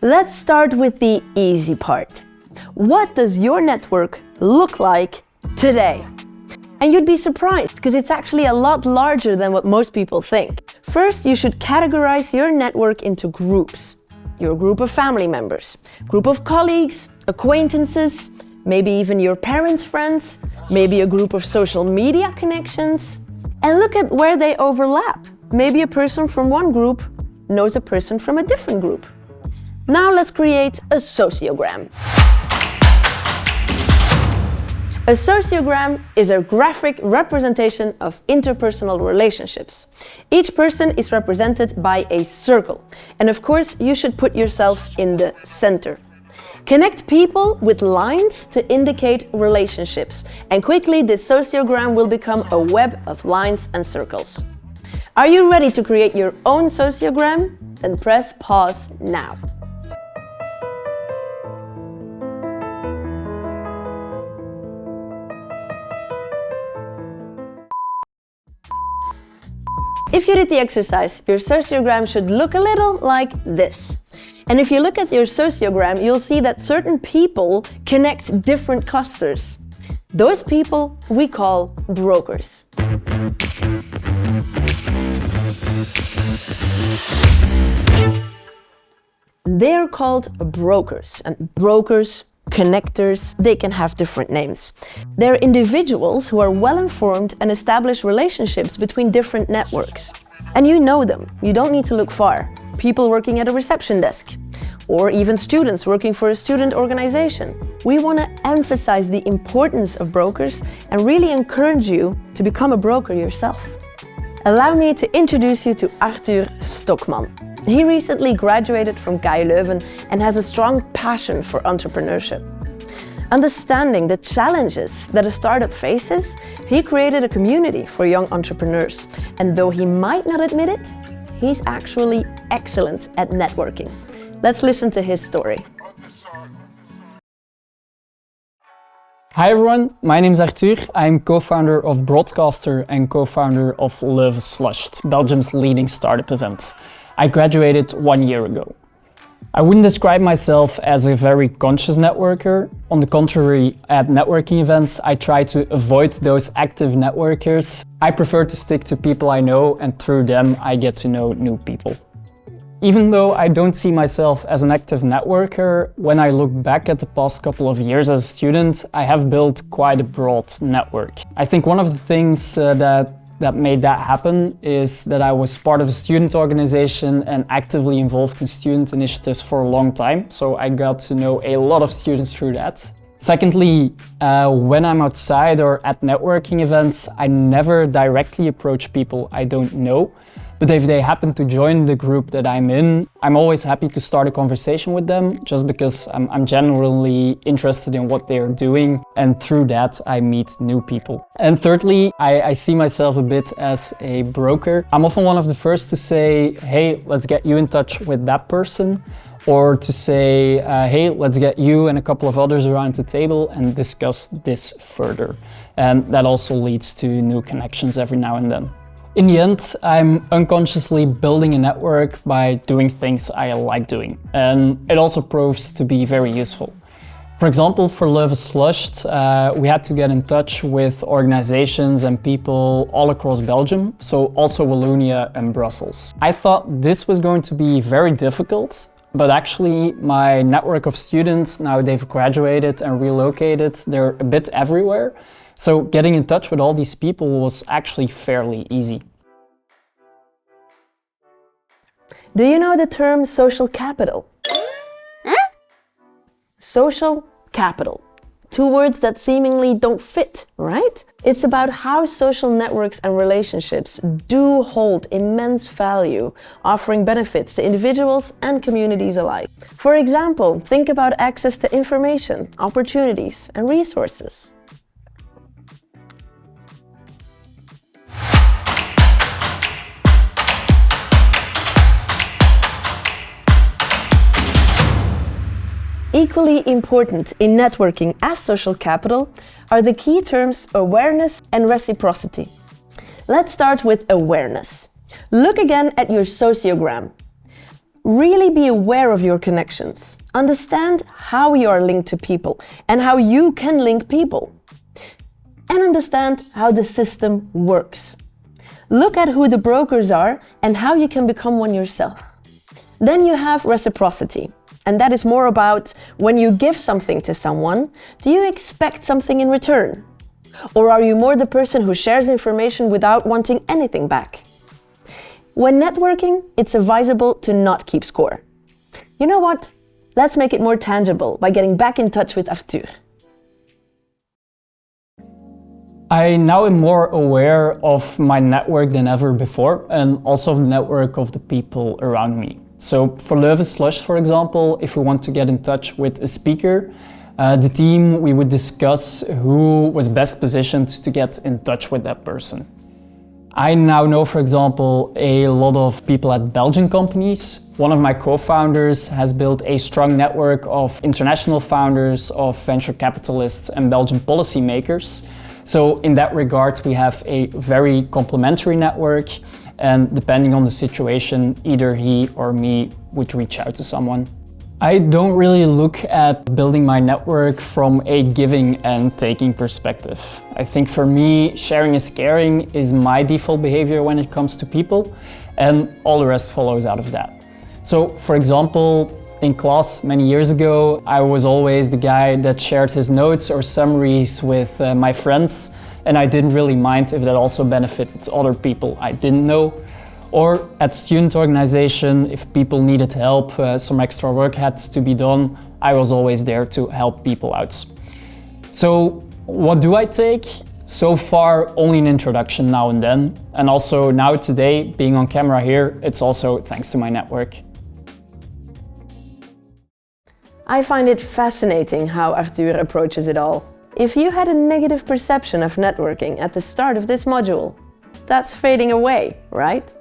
Let's start with the easy part. What does your network look like today? And you'd be surprised because it's actually a lot larger than what most people think. First, you should categorize your network into groups. Your group of family members, group of colleagues, acquaintances, maybe even your parents' friends, maybe a group of social media connections. And look at where they overlap. Maybe a person from one group knows a person from a different group. Now let's create a sociogram. A sociogram is a graphic representation of interpersonal relationships. Each person is represented by a circle, and of course you should put yourself in the center. Connect people with lines to indicate relationships, and quickly this sociogram will become a web of lines and circles. Are you ready to create your own sociogram? Then press pause now. If you did the exercise, your sociogram should look a little like this. And if you look at your sociogram, you'll see that certain people connect different clusters. Those people we call brokers. They're called brokers, and brokers, connectors, they can have different names. They're individuals who are well informed and establish relationships between different networks. And you know them, you don't need to look far. People working at a reception desk, or even students working for a student organization. We want to emphasize the importance of brokers and really encourage you to become a broker yourself. Allow me to introduce you to Arthur Stokman. He recently graduated from KU Leuven and has a strong passion for entrepreneurship. Understanding the challenges that a startup faces, he created a community for young entrepreneurs. And though he might not admit it, he's actually excellent at networking. Let's listen to his story. Hi everyone, my name is Arthur. I'm co-founder of Broadcaster and co-founder of Leuven Slushed, Belgium's leading startup event. I graduated 1 year ago. I wouldn't describe myself as a very conscious networker. On the contrary, at networking events, I try to avoid those active networkers. I prefer to stick to people I know, and through them, I get to know new people. Even though I don't see myself as an active networker, when I look back at the past couple of years as a student, I have built quite a broad network. I think one of the things that made that happen is that I was part of a student organization and actively involved in student initiatives for a long time. So I got to know a lot of students through that. Secondly, when I'm outside or at networking events, I never directly approach people I don't know. But if they happen to join the group that I'm in, I'm always happy to start a conversation with them just because I'm genuinely interested in what they are doing, and through that I meet new people. And thirdly, I see myself a bit as a broker. I'm often one of the first to say, hey, let's get you in touch with that person, or to say, hey, let's get you and a couple of others around the table and discuss this further. And that also leads to new connections every now and then. In the end, I'm unconsciously building a network by doing things I like doing, and it also proves to be very useful. For example, for Leuven Slushed, we had to get in touch with organizations and people all across Belgium, so also Wallonia and Brussels. I thought this was going to be very difficult, but actually my network of students, now they've graduated and relocated, they're a bit everywhere. So getting in touch with all these people was actually fairly easy. Do you know the term social capital? Huh? Social capital. Two words that seemingly don't fit, right? It's about how social networks and relationships do hold immense value, offering benefits to individuals and communities alike. For example, think about access to information, opportunities, and resources. Equally important in networking as social capital are the key terms awareness and reciprocity. Let's start with awareness. Look again at your sociogram. Really be aware of your connections. Understand how you are linked to people and how you can link people. And understand how the system works. Look at who the brokers are and how you can become one yourself. Then you have reciprocity. And that is more about when you give something to someone, do you expect something in return? Or are you more the person who shares information without wanting anything back? When networking, it's advisable to not keep score. You know what? Let's make it more tangible by getting back in touch with Arthur. I now am more aware of my network than ever before, and also the network of the people around me. So for Leuven Slush, for example, if we want to get in touch with a speaker, the team, we would discuss who was best positioned to get in touch with that person. I now know, for example, a lot of people at Belgian companies. One of my co-founders has built a strong network of international founders, of venture capitalists and Belgian policymakers. So in that regard, we have a very complementary network, and depending on the situation, either he or me would reach out to someone. I don't really look at building my network from a giving and taking perspective. I think for me, sharing is caring is my default behavior when it comes to people, and all the rest follows out of that. So for example, in class many years ago, I was always the guy that shared his notes or summaries with my friends, and I didn't really mind if that also benefited other people I didn't know. Or at student organization, if people needed help, some extra work had to be done, I was always there to help people out. So what do I take? So far, only an introduction now and then. And also now today, being on camera here, it's also thanks to my network. I find it fascinating how Arthur approaches it all. If you had a negative perception of networking at the start of this module, that's fading away, right?